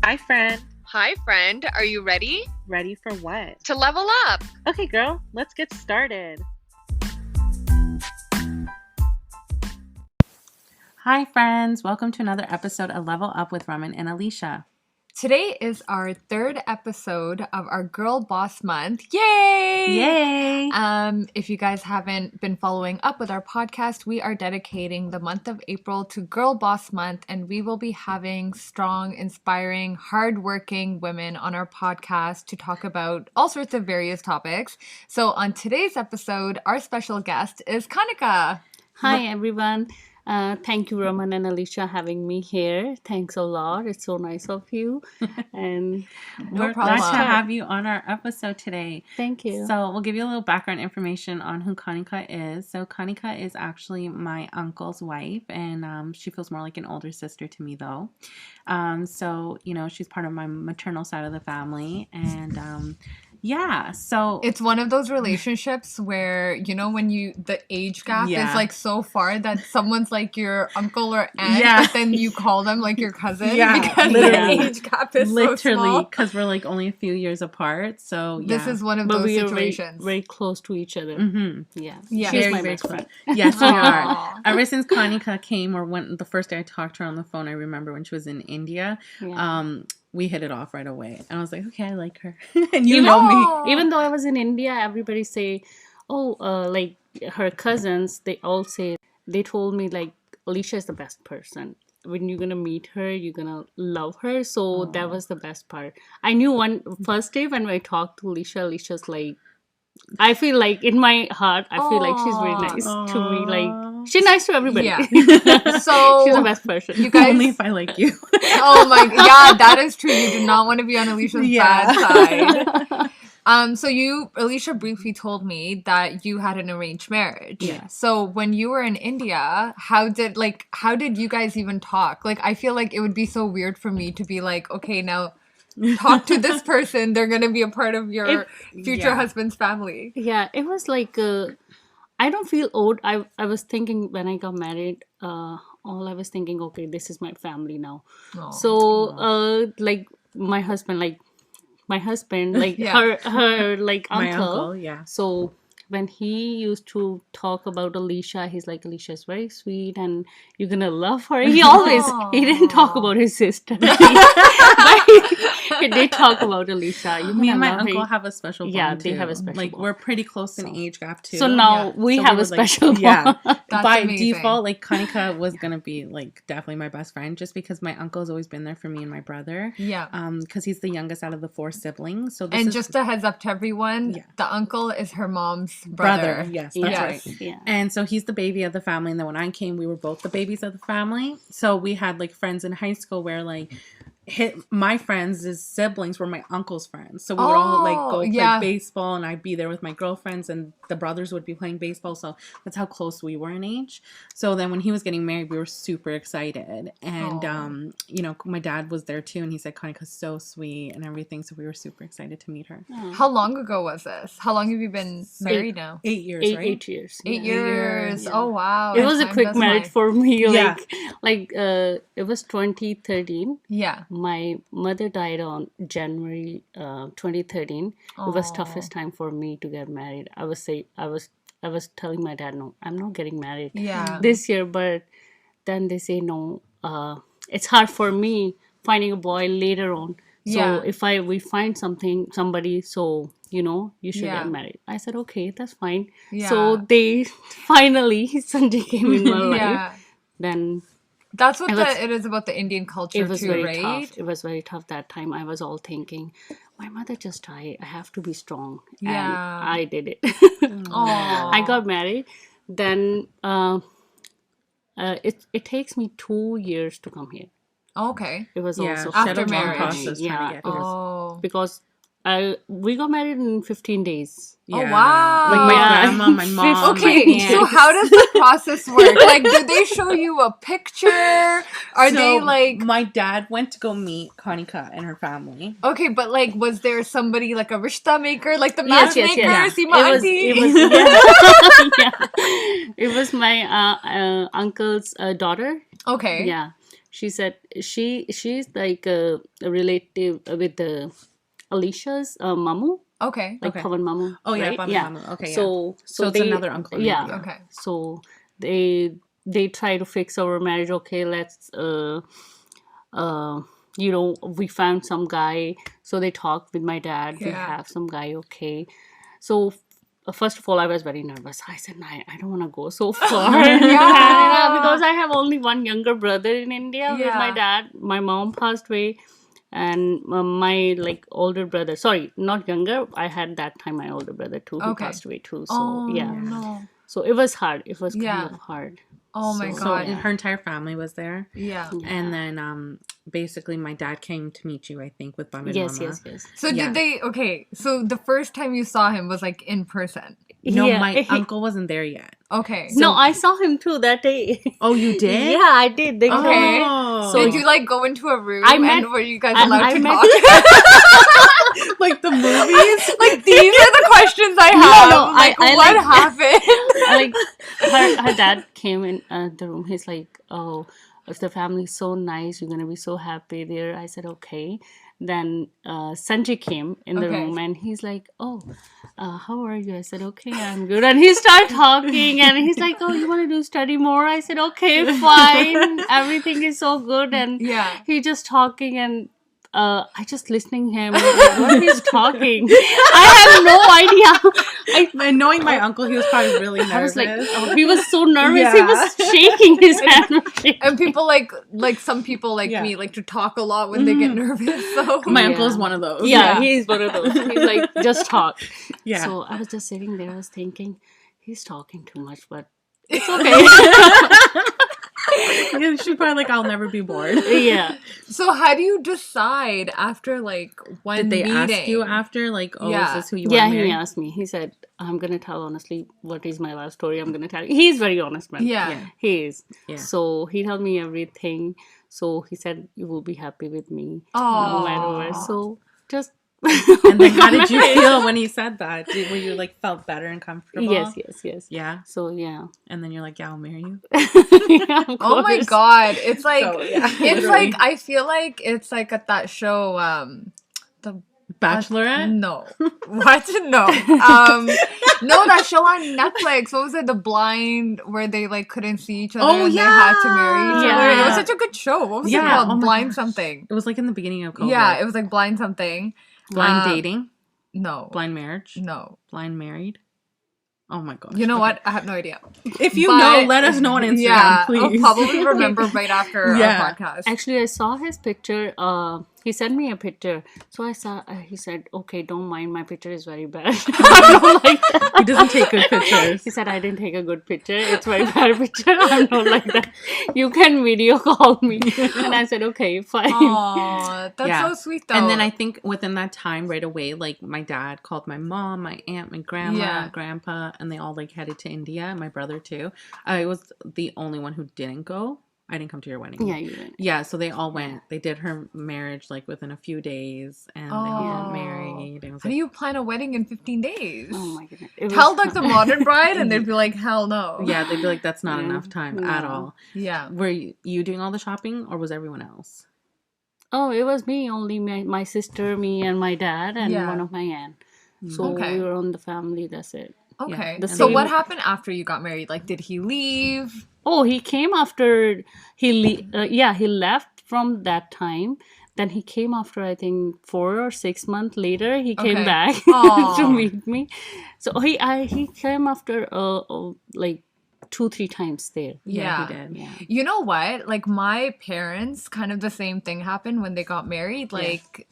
Hi, friend. Hi, friend. Are you ready? Ready for what? To level up. Okay, girl, let's get started. Hi, friends. Welcome to another episode of Level Up with Raman and Alysha. Today is our third episode of our Girl Boss Month. Yay! Yay! If you guys haven't been following up with our podcast, we are dedicating the month of April to Girl Boss Month, and we will be having strong, inspiring, hardworking women on our podcast to talk about all sorts of various topics. So on today's episode, our special guest is Kanika. Hi, everyone. Thank you, Raman and Alysha, having me here. Thanks a lot. It's so nice of you. And We're glad to have you on our episode today. Thank you. So we'll give you a little background information on who Kanika is. So Kanika is actually my uncle's wife, and she feels more like an older sister to me, though. So, she's part of my maternal side of the family, and yeah, so it's one of those relationships where, when the age gap is like so far that someone's like your uncle or aunt, but then you call them like your cousin because literally. the age gap is so small. Because we're like only a few years apart. So this is one of those situations. Very close to each other. Mm-hmm. Yeah. She's my best friend. Yes, we are. Ever since Kanika came, or when the first day I talked to her on the phone, I remember when she was in India. Yeah. We hit it off right away. And I was like, okay, I like her. And you know me. Even though I was in India, everybody say, like her cousins, they told me like, Alysha is the best person. When you're going to meet her, you're going to love her. So that was the best part. I knew first day when I talked to Alysha's like, I feel like in my heart, I feel like she's very nice to me. Like, she's nice to everybody. Yeah. So she's the best person. You guys, only if I like you. Oh my, yeah, that is true. You do not want to be on Alysha's bad side. So Alysha briefly told me that you had an arranged marriage. Yeah. So when you were in India, how did you guys even talk? Like, I feel like it would be so weird for me to be like, okay, now talk to this person. They're going to be a part of your future husband's family. Yeah, it was like, I don't feel old. I was thinking when I got married, all I was thinking, okay, this is my family now. So, like my husband, like her like uncle. My uncle, yeah. So when he used to talk about Alysha, he's like, Alysha is very sweet and you're gonna love her. He didn't talk about his sister. But he did talk about Alysha. Me and my uncle have a special bond. Yeah, they have a special bond. We're pretty close in age gap too. So now we have a special bond. Yeah. By amazing. default, like Kanika was gonna be like definitely my best friend just because my uncle's always been there for me and my brother. Yeah. Because he's the youngest out of the 4 siblings. So just a heads up to everyone, the uncle is her mom's brother. Yes, that's right. Yeah. And so he's the baby of the family. And then when I came, we were both the babies of the family. So we had like friends in high school where like my friends' siblings were my uncle's friends. So we would all like go play baseball and I'd be there with my girlfriends and the brothers would be playing baseball. So that's how close we were in age. So then when he was getting married, we were super excited. And, my dad was there too. And he said, Kanika's so sweet and everything. So we were super excited to meet her. How long ago was this? How long have you been married now? 8 years, right? 8 years. 8 years. Yeah. Oh, wow. It was a quick marriage for me. It was 2013. Yeah. My mother died on January 2013. It was toughest time for me to get married. I was telling my dad, no, I'm not getting married this year. But then they say, no, it's hard for me finding a boy later on. So if we find somebody, so, you should get married. I said, okay, that's fine. Yeah. So they finally, Sunday came in my life. Then... That's what it is about the Indian culture it was too, very right? Tough. It was very tough that time. I was all thinking, my mother just died. I have to be strong. Yeah. And I did it. I got married. Then it takes me 2 years to come here. Okay. It was also after marriage. Process because we got married in 15 days. Yeah. Oh, wow. Like my grandma, my mom. Okay, so how does the process work? Like, do they show you a picture? They like... My dad went to go meet Kanika and her family. Okay, but like, was there somebody like a rishta maker? Like the matchmaker? Yes. It was my uncle's daughter. Okay. Yeah. She said she's like a relative with the Alysha's mamu. Okay. Like Pavan Mamu. Oh yeah, right? Pavan Mamu. Okay, yeah. So it's another uncle. Yeah. Okay. So they try to fix our marriage. Okay, let's we found some guy. So they talked with my dad. We have some guy. Okay. So first of all, I was very nervous. I said, "No, I don't want to go so far." Because I have only one younger brother in India with my dad. My mom passed away. And my like older brother, sorry, not younger. I had that time my older brother too. He passed away too. So no. So it was hard. It was kind of hard. Oh my So god. her entire family was there. Yeah. And then basically my dad came to meet you, I think, with Bam and Yes. So did they? Okay. So the first time you saw him was like in person. No, my uncle wasn't there yet. Okay. No, I saw him too that day. Oh, you did? Yeah, I did. They Okay. Oh. So did you like go into a room and were you guys allowed to talk? Like the movies? Like these are the questions I have. No, like what happened? Her dad came in the room. He's like, "Oh, if the family's so nice, you're gonna be so happy there." I said, "Okay." Then Sanjay came in the room and he's like, "Oh, how are you?" I said, "Okay, I'm good." And he started talking and he's like, "Oh, you want to study more?" I said, "Okay, fine. Everything is so good." And he just talking and I just listening him what he's talking. I have no idea. And knowing my uncle, he was probably really nervous. I was like, he was so nervous. He was shaking his hand. And people like some people like me like to talk a lot when they get nervous. So my uncle is one of those. Yeah, he's one of those. He's like, just talk. Yeah. So I was just sitting there. I was thinking, he's talking too much, but it's okay. Yeah, she's probably like, I'll never be bored. Yeah. So how do you decide after like one Did they meeting? ask you after like, oh, is this who you want to marry? He asked me. He said, "I'm gonna tell honestly what is my love story. I'm gonna tell you." He's very honest man. Yeah. He is. Yeah. So he told me everything. So he said, "You will be happy with me no matter what." So just. And then how did you feel when he said that? Were you like felt better and comfortable? Yes. Yeah. So yeah. And then you're like, yeah, I'll marry you. Yeah, oh my god. It's like it's literally. Like I feel like it's like at that show, the Bachelorette? No. What? No. No, that show on Netflix. What was it? The Blind, where they like couldn't see each other and they had to marry each other. It was such a good show. What was it called? Blind something. It was like in the beginning of COVID. Yeah, it was like Blind something. Blind dating? No. Blind marriage? No. Blind married? Oh my gosh. You know what? I have no idea. If you know, let us know on Instagram, please. I'll probably remember right after our podcast. Actually, I saw his picture. He sent me a picture. So I saw, he said, "Okay, don't mind, my picture is very bad." I don't like that. He doesn't take good pictures. He said, "I didn't take a good picture. It's very bad picture. I'm not like that. You can video call me." And I said, "Okay, fine." Aw, that's so sweet though. And then I think within that time right away, like my dad called my mom, my aunt, my grandma, grandpa, and they all like headed to India. My brother too. I was the only one who didn't go. I didn't come to your wedding. Yeah, you didn't. Yeah, so they all went. They did her marriage like within a few days, and they got married. It was how do you plan a wedding in 15 days? Oh my goodness! Tell like the modern bride, and they'd be like, "Hell no." Yeah, they'd be like, "That's not enough time at all." Yeah. Were you doing all the shopping, or was everyone else? Oh, it was me. Only my sister, me, and my dad, and one of my aunt. So we were on the family. That's it. Okay. Yeah. So what happened after you got married? Like, did he leave? Oh, he came after he left from that time. Then he came after I think 4 or 6 months later. He came back to meet me. So he came after like 2-3 times there. Yeah, he did. Yeah. You know what? Like my parents, kind of the same thing happened when they got married. Like.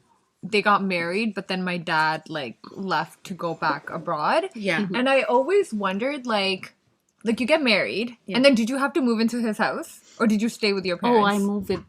They got married, but then my dad like left to go back abroad. Yeah. And I always wondered like you get married and then did you have to move into his house or did you stay with your parents? Oh, I moved with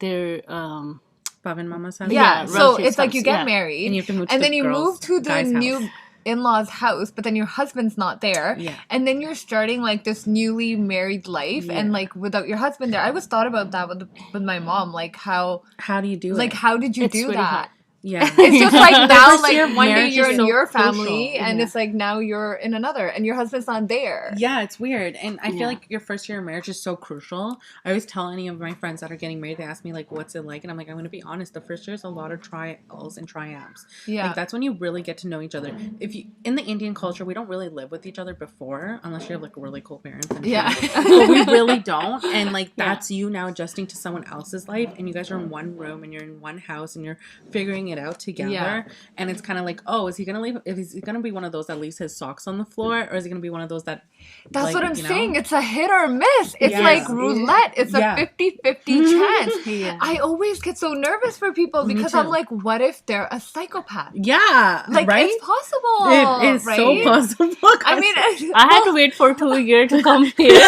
their Bob and Mama's house. Yeah. So it's like you get married and you have to move and to then you move to the new house. in-laws house, but then your husband's not there. Yeah. And then you're starting like this newly married life and like without your husband there. I always thought about that with my mom, like how do you do like it? how did you do really that? hard. Yeah. It's just like now, like year of one day marriage you're is in so your crucial. family, and it's like now you're in another, and your husband's not there. Yeah, it's weird. And I feel like your first year of marriage is so crucial. I always tell any of my friends that are getting married, they ask me, like, what's it like? And I'm like, I'm going to be honest. The first year is a lot of trials and triumphs. Yeah. Like, that's when you really get to know each other. If you, in the Indian culture, we don't really live with each other before, unless you have, like, really cool parents. And but we really don't. And, like, that's you now adjusting to someone else's life. And you guys are in one room, and you're in one house, and you're figuring it out together. Yeah. And it's kind of like, oh, is he going to leave? Is he going to be one of those that leaves his socks on the floor? Or is he going to be one of those that... That's like, what I'm saying. It's a hit or miss. It's like roulette. It's a 50-50 chance. Yeah. I always get so nervous for people because I'm like, what if they're a psychopath? Yeah. Like, right? it's possible. It is so possible. I mean... I had to wait for 2 years to come here.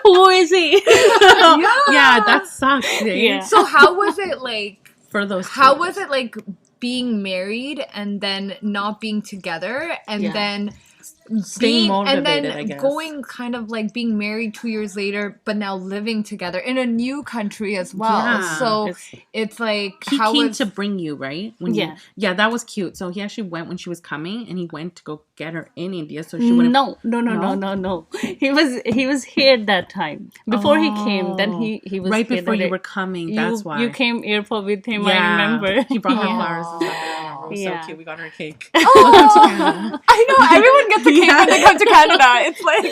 Who is he? Yeah, that sucks. Yeah. So how was it like... For those How was it like being married and then not being together and then... Staying motivated, and then I guess. going kind of like being married 2 years later, but now living together in a new country as well. Yeah, so it's like he came to bring you, right? When yeah, that was cute. So he actually went when she was coming, and he went to go get her in India, so she wouldn't. No. He was here at that time before he came. Then he was right before you were coming. That's why you came airport with him. I remember. He brought her flowers. And stuff. It was so cute. We got her a cake. Oh, I know. Everyone gets a cake when they come to Canada. It's like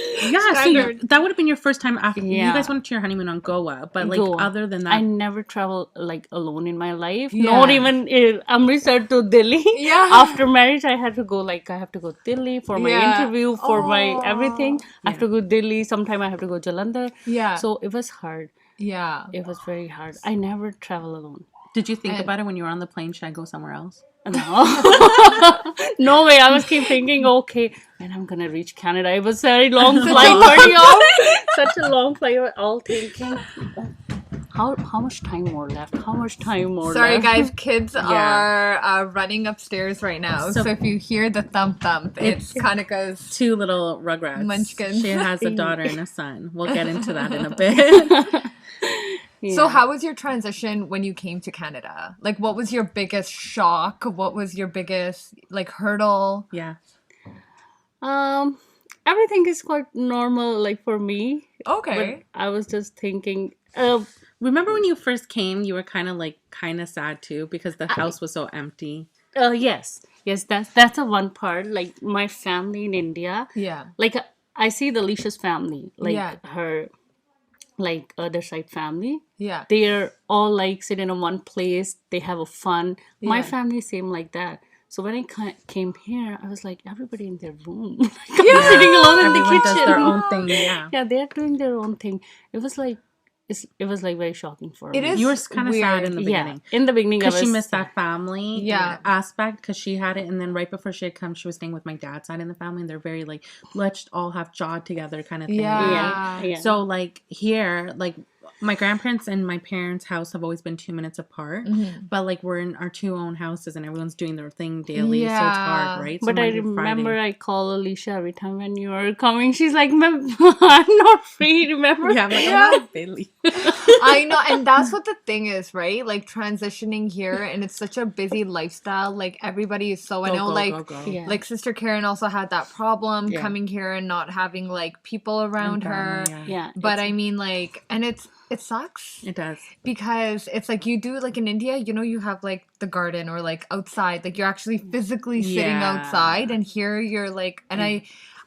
so that would have been your first time after you guys went to your honeymoon on Goa, but like other than that, I never traveled like alone in my life. Not even Amritsar to Delhi. Yeah. After marriage, I had to go. Like I have to go Delhi for my interview, for my everything. I have to go Delhi. Sometime I have to go Jalandhar. Yeah. So it was hard. Yeah. It was very hard. I never travel alone. Did you think about it when you were on the plane? Should I go somewhere else? No. No way. I was keep thinking, okay, when I'm gonna reach Canada. It was a very long flight. Such a long flight. We're all thinking, how much time more left? How much time more Sorry, left? guys. Kids are running upstairs right now. So if you hear the thump, it's Kanika's 2 little rugrats. Munchkins. She has a daughter and a son. We'll get into that in a bit. Yeah. So how was your transition when you came to Canada? Like, what was your biggest shock? What was your biggest, like, hurdle? Yeah. Everything is quite normal, like, for me. Okay. But I was just thinking... remember when you first came, you were kind of sad, too, because the house was so empty? Yes. Yes, that's a one part. Like, my family in India. Yeah. Like, I see the Alysha's family. Like, her... like other side family. Yeah. They're all like sitting in one place. They have a fun. Yeah. My family same like that. So when I came here, I was like, everybody in their room. I'm sitting alone in the kitchen. Does their own thing. Yeah. Yeah, they're doing their own thing. It was like very shocking for me. You were kind of sad in the beginning. Yeah. In the beginning, because she missed that family aspect because she had it, and then right before she had come, she was staying with my dad's side in the family, and they're very like, let's all have jaw together kind of thing. Yeah. So like here, like my grandparents and my parents' house have always been 2 minutes apart, but like we're in our 2 own houses, and everyone's doing their thing daily, so it's hard, right? So but I remember I call Alysha every time when you are coming. She's like, I'm not free. Remember? Yeah, I'm like, I'm not Billy. I know, and that's what the thing is, right? Like transitioning here, and it's such a busy lifestyle. Like everybody is so. I know, like Sister Karen also had that problem coming here and not having like people around her. Yeah, but I mean, like, and it sucks. It does. Because it's like you do like in India, you know, you have like the garden or like outside, like you're actually physically sitting outside, and here you're like, and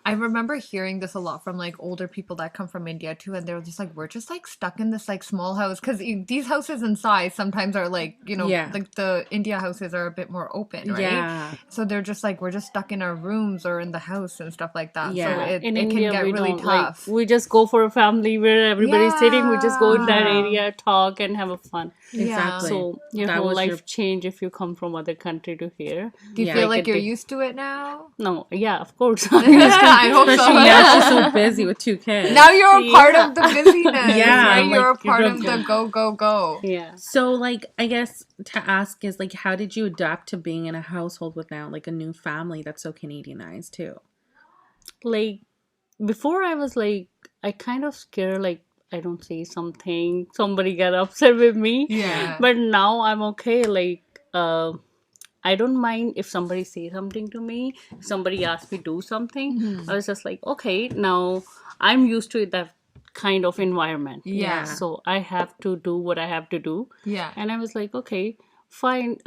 I remember hearing this a lot from like older people that come from India too, and they're just like, we're just like stuck in this like small house, because these houses in size sometimes are like, you know, like the India houses are a bit more open, right? Yeah. So they're just like, we're just stuck in our rooms or in the house and stuff like that. Yeah. So it can get really tough. Like, we just go for a family where everybody's sitting. We just go in that area, talk, and have a fun. Exactly. So your whole life change if you come from other country to here. Do you feel like you're used to it now? No. Yeah, of course. I hope so. Now she's so busy with 2 kids. Now you're a part of the busyness. Right? You're a part of the go. Yeah. So, like, I guess to ask is, like, how did you adapt to being in a household with now, like, a new family that's so Canadianized, too? Like, before I was, like, I kind of scared, like, I don't say something, somebody get upset with me. Yeah. But now I'm okay, like, I don't mind if somebody say something to me. If somebody asks me to do something, I was just like, okay, now I'm used to that kind of environment. Yeah. So I have to do what I have to do. Yeah. And I was like, okay, fine.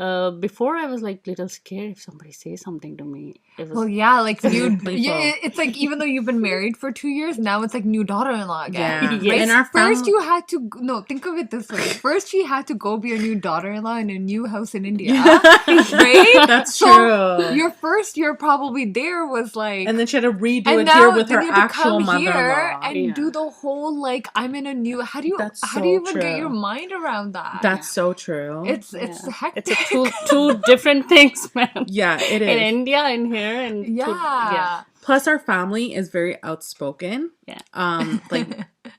Before I was like little scared if somebody says something to me. It was, well, yeah, like it's like even though you've been married for 2 years, now it's like new daughter-in-law again. Yeah. Right? In our First you had to think of it this way. First she had to go be a new daughter-in-law in a new house in India. Right? That's so true. Your first year probably there was like, and then she had to redo it here with her actual mother-in-law. And do the whole like I'm in a new. How do you even get your mind around that? That's so true. It's hectic. It's two different things, man. Yeah, it is. In India and here, and yeah. Plus, our family is very outspoken. Yeah. Like,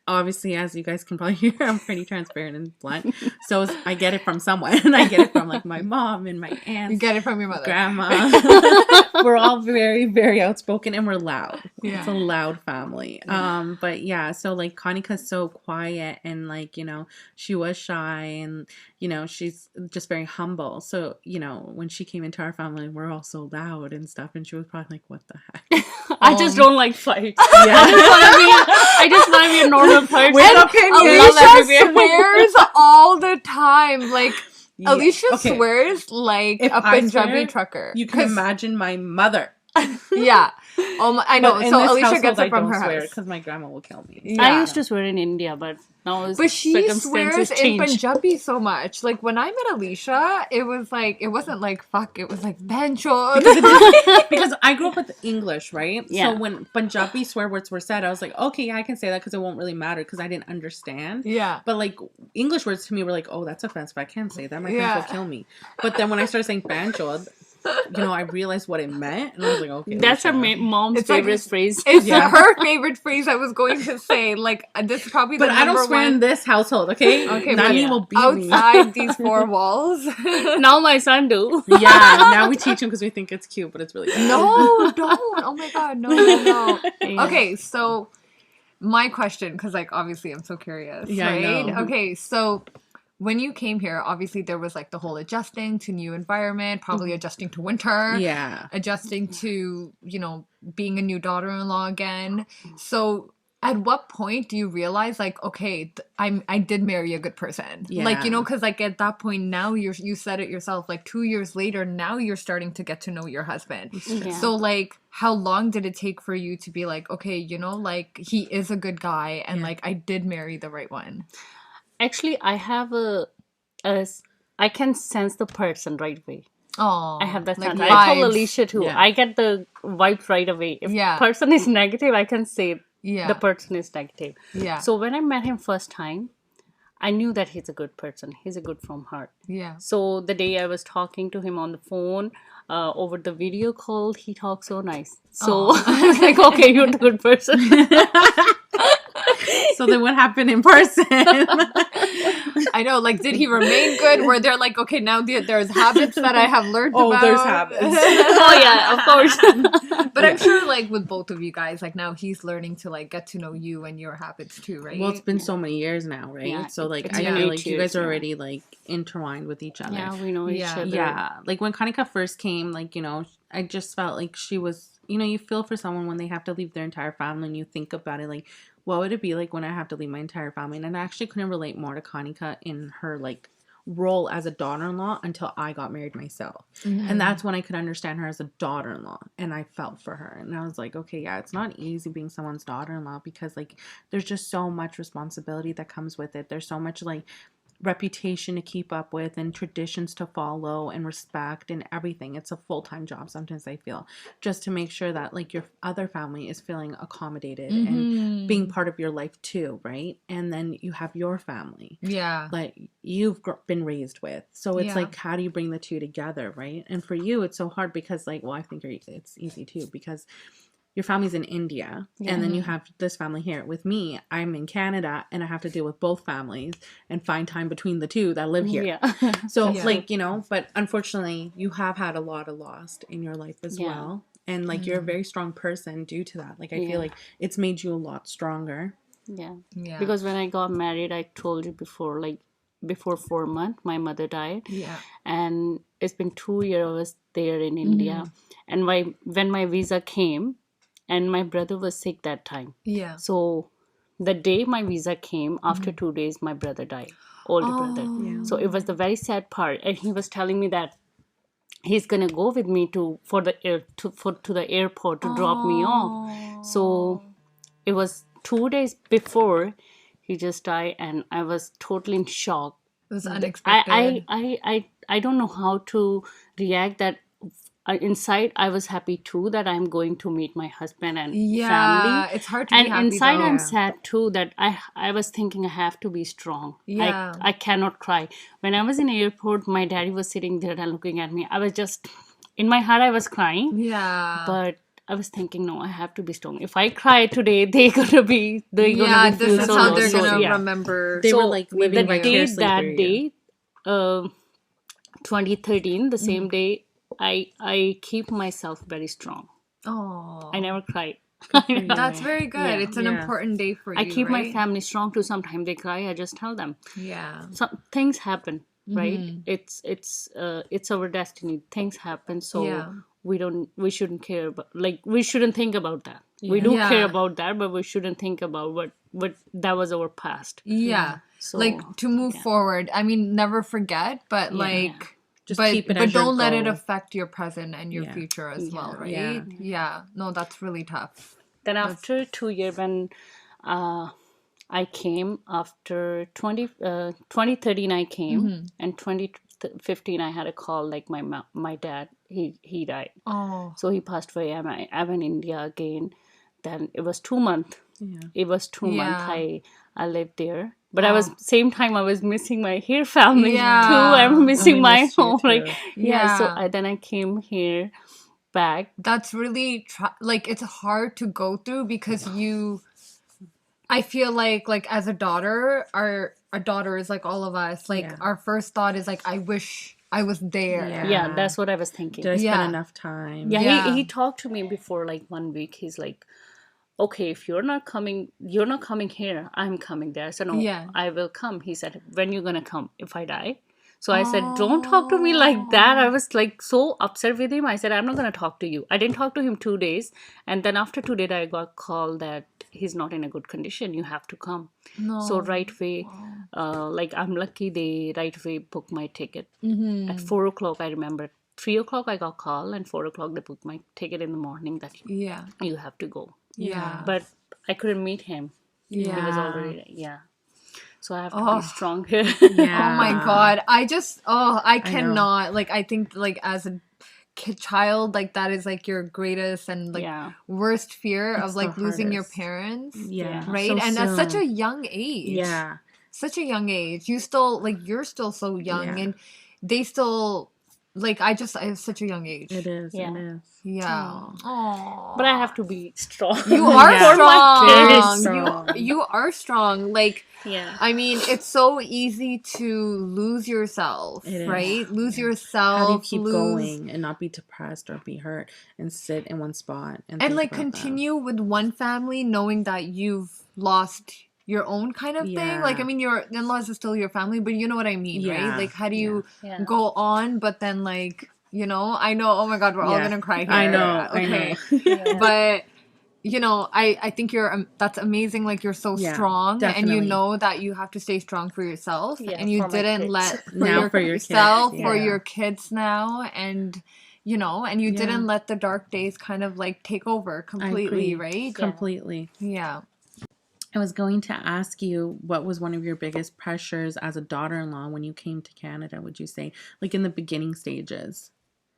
obviously, as you guys can probably hear, I'm pretty transparent and blunt. So I get it from someone. I get it from like my mom and my aunt. You get it from your mother, grandma. We're all very, very outspoken, and we're loud. Yeah. It's a loud family. Yeah. But yeah, so like Kanika's so quiet, and like, you know, she was shy, and you know, she's just very humble. So, you know, when she came into our family, we're all so loud and stuff, and she was probably like, "What the heck?" I just don't like fights. Yeah. I just want to be a normal person. Alysha swears all the time. Like, Alysha swears like if a Punjabi trucker. You can imagine my mother. Yeah. I know. So Alysha gets it from her house. Because my grandma will kill me. Yeah. I used to swear in India, but now she swears in Punjabi so much. Like when I met Alysha, it wasn't like fuck. It was like bencho. Because I grew up with English, right? Yeah. So when Punjabi swear words were said, I was like, okay, yeah, I can say that because it won't really matter because I didn't understand. Yeah. But like English words to me were like, oh, that's offensive. I can't say that. My friends will kill me. But then when I started saying banjo, you know, I realized what it meant, and I was like, okay. That's her mom's favorite phrase. It's her favorite phrase. I was going to say, like, this is probably the number one. But I don't swear in this household, okay? Okay, Nani will beat me. Outside these four walls. Now my son do. Yeah, now we teach him because we think it's cute, but it's really bad. No, don't. Oh my god, no. Yeah. Okay, so my question, because like obviously I'm so curious, right? I know. Okay, so when you came here, obviously there was like the whole adjusting to new environment, probably adjusting to winter. Yeah. Adjusting to, you know, being a new daughter-in-law again. So at what point do you realize like, okay, I did marry a good person? Yeah. Like, you know, because like at that point now you said it yourself, like 2 years later, now you're starting to get to know your husband. Yeah. So like, how long did it take for you to be like, okay, you know, like he is a good guy and like I did marry the right one? Actually, I have I can sense the person right away. Oh, I have that like sense. vibes. I told Alysha too. Yeah. I get the vibes right away. If person is negative, I can say the person is negative. Yeah. So when I met him first time, I knew that he's a good person. He's a good from heart. Yeah. So the day I was talking to him on the phone, over the video call, he talked so nice. So I was like, okay, you're the good person. So then what happened in person? I know, like, did he remain good? Were there like, okay, now there's habits that I have learned about? Oh, there's habits. Oh, yeah, of course. But I'm sure, like, with both of you guys, like, now he's learning to, like, get to know you and your habits, too, right? Well, it's been so many years now, right? Yeah, so, like, I feel like you guys are already, like, intertwined with each other. Yeah, we know each other. Yeah. Like, when Kanika first came, like, you know, I just felt like she was, you know, you feel for someone when they have to leave their entire family and you think about it, like, what would it be like when I have to leave my entire family? And I actually couldn't relate more to Kanika in her, like, role as a daughter-in-law until I got married myself. Mm-hmm. And that's when I could understand her as a daughter-in-law. And I felt for her. And I was like, okay, yeah, it's not easy being someone's daughter-in-law because, like, there's just so much responsibility that comes with it. There's so much, like, reputation to keep up with and traditions to follow and respect and everything. It's a full-time job sometimes, I feel, just to make sure that like your other family is feeling accommodated and being part of your life too, right? And then you have your family like you've been raised with, so it's like, how do you bring the two together, right? And for you it's so hard because like, well, I think it's easy too because your family's in India and then you have this family here. With me, I'm in Canada and I have to deal with both families and find time between the two that live here. So like, you know, but unfortunately you have had a lot of loss in your life as well. And like, you're a very strong person due to that. Like, I feel like it's made you a lot stronger. Yeah. Because when I got married, I told you before, like, before 4 months, my mother died. Yeah. And it's been 2 years I was there in India. And when my visa came, and my brother was sick that time. Yeah. So the day my visa came, after 2 days, my brother died, older brother. Yeah. So it was the very sad part. And he was telling me that he's gonna go with me to the airport to drop me off. So it was 2 days before he just died, and I was totally in shock. It was unexpected. I don't know how to react. That inside I was happy too that I'm going to meet my husband and family. It's hard to and be happy, inside though. I'm sad too that I was thinking I have to be strong. Yeah. I cannot cry. When I was in airport, my daddy was sitting there and looking at me. I was just, in my heart I was crying. Yeah. But I was thinking, no, I have to be strong. If I cry today, they're gonna be this feel is so how low. they're So, gonna remember. They were like living the day vicariously that through you. day, 2013, the same day, I keep myself very strong. Oh, I never cried. that's very good. Yeah. It's an important day for you. I keep my right? family strong too. Sometimes they cry, I just tell them. Yeah. Some things happen, right? It's our destiny. Things happen, so we shouldn't care about, we shouldn't think about that. We do care about that, but we shouldn't think about what that was our past. Yeah. So, to move forward. I mean, never forget, but Just keep it as but your don't let it goal. affect your present and your future as well, right? Yeah. No, that's really tough. Then after 2 years, when I came after 2013, I came, and 2015 I had a call, like my dad, he died. Oh. So he passed away. I'm in India again. Then it was 2 months. Yeah. It was 2 months I lived there. But I was, same time I was missing my here family too. I'm missing my home. So then I came here back. That's really it's hard to go through because I feel like as a daughter, our daughter is like all of us. Our first thought is I wish I was there. Yeah, that's what I was thinking. Did I spend enough time? Yeah, he talked to me before 1 week. He's like, okay, if you're not coming here, I'm coming there. So no, I will come. He said, when you gonna come if I die? So I said, don't talk to me like that. I was so upset with him. I said, I'm not gonna talk to you. I didn't talk to him 2 days, and then after 2 days I got call that he's not in a good condition. You have to come. No. So right away, I'm lucky they right away booked my ticket at 4:00. I remember 3:00 I got call, and 4:00 they booked my ticket in the morning that you have to go. Yeah. But I couldn't meet him. Yeah. He was already, So I have to be strong here. Oh my God. I cannot. I think as a child, that is your greatest and worst fear of losing your parents. Yeah. Right? So and soon. at such a young age. Yeah. Such a young age. You still, you're still so young and they still... I have such a young age. It is. Yeah. It is. Yeah. Aww. But I have to be strong. You are strong. strong. You are strong. I mean, it's so easy to lose yourself, right? Lose yourself. How do you keep going and not be depressed or be hurt and sit in one spot and think about continue with one family knowing that you've lost your own kind of thing? I mean, your in-laws is still your family, but you know what I mean, right? How do you go on, but then I know, oh my God, we're all gonna cry here. I know. Okay. But I think that's amazing. You're so strong, definitely. and you know that you have to stay strong for yourself, and you didn't let for yourself, kids. for your kids now, and and you didn't let the dark days kind of take over completely, right? Completely. Yeah. I was going to ask you, what was one of your biggest pressures as a daughter-in-law when you came to Canada, would you say? In the beginning stages?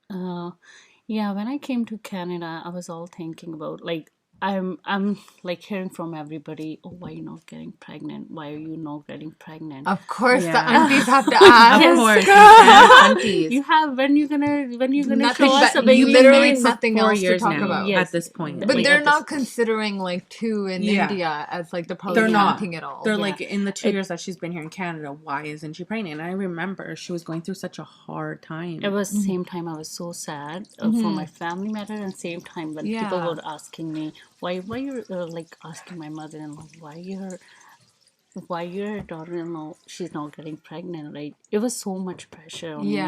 When I came to Canada, I was all thinking about, I'm hearing from everybody, oh, why are you not getting pregnant? Why are you not getting pregnant? Of course, the aunties have to ask. Of course, aunties. You have, when you gonna nothing show us a but, baby? you literally face? nothing 4 else to years talk now, about. at this point. But they're at not considering 2 in India as the probably they're not counting it all. They're in the 2 years that she's been here in Canada, why isn't she pregnant? And I remember she was going through such a hard time. It was same time I was so sad for my family matter, and same time when people were asking me why you're asking my mother-in-law why you're why your daughter-in-law, she's not getting pregnant, right? It was so much pressure on me.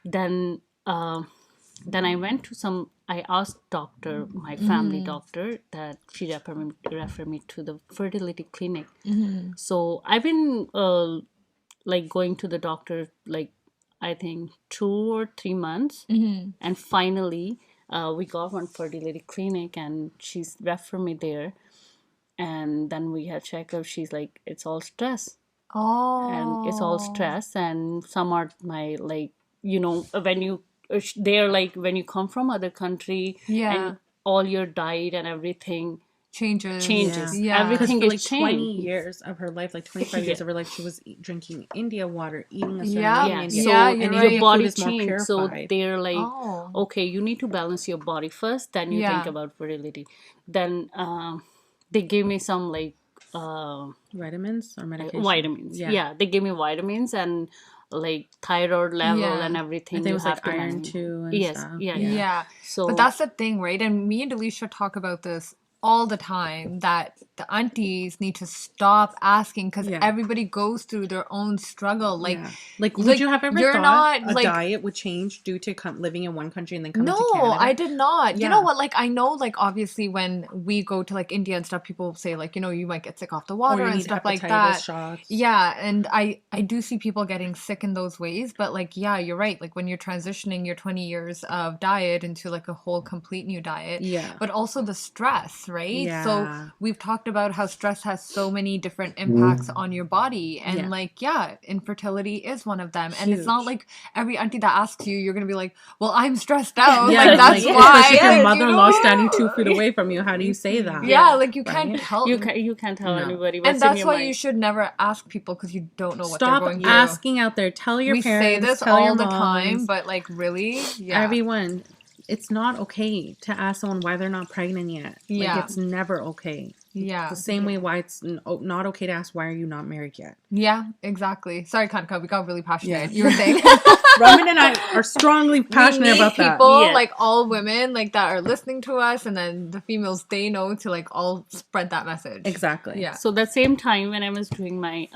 Then I went to I asked doctor, my family doctor, that she referred me to the fertility clinic. So I've been like going to the doctor like I think 2 or 3 months, and finally we got one fertility clinic, and she's referred me there, and then we had checkup. She's like, it's all stress. And it's all stress, and some are my like, when you they're like, when you come from other country, and all your diet and everything changes. Everything for is like changed. 20 years of her life, like 25 years of her life, she was drinking India water, eating a certain way in India. So and your body changed. So they're like, okay, you need to balance your body first, then you think about fertility. Then they gave me some like vitamins or medication. Vitamins. Yeah, they gave me vitamins and like thyroid level and everything. I think it was like iron too. And stuff. Yeah. So, but that's the thing, right? And me and Alysha talk about this all the time, that the aunties need to stop asking, because everybody goes through their own struggle. Like would you have ever thought a diet would change due to living in one country and then coming to Canada? No, I did not. You know what? Like, I know, like, obviously when we go to like India and stuff, people say like, you might get sick off the water and stuff like that. Shots. Yeah, and I do see people getting sick in those ways, but like, yeah, you're right. Like when you're transitioning your 20 years of diet into like a whole complete new diet. Yeah. But also the stress, right? Yeah. So we've talked about how stress has so many different impacts on your body, and like, infertility is one of them. Huge. And it's not like every auntie that asks you, you're gonna be like, well, I'm stressed out. Like that's why. Especially if your mother-in-law standing 2 feet away from you, how do you say that? Yeah, like you can't tell. You can't tell anybody. What's and that's in why mind. You should never ask people, because you don't know what they're going through. Stop asking out there. Tell your parents. We say this all the time, but like really, everyone. It's not okay to ask someone why they're not pregnant yet. Like, it's never okay. Yeah. The same way why it's not okay to ask, why are you not married yet? Yeah, exactly. Sorry, Kanika, we got really passionate. You were saying. Raman and I are strongly passionate about that. People, like all women, like that are listening to us, and then the females, they know to like all spread that message. Exactly. Yeah. So that same time when I was doing my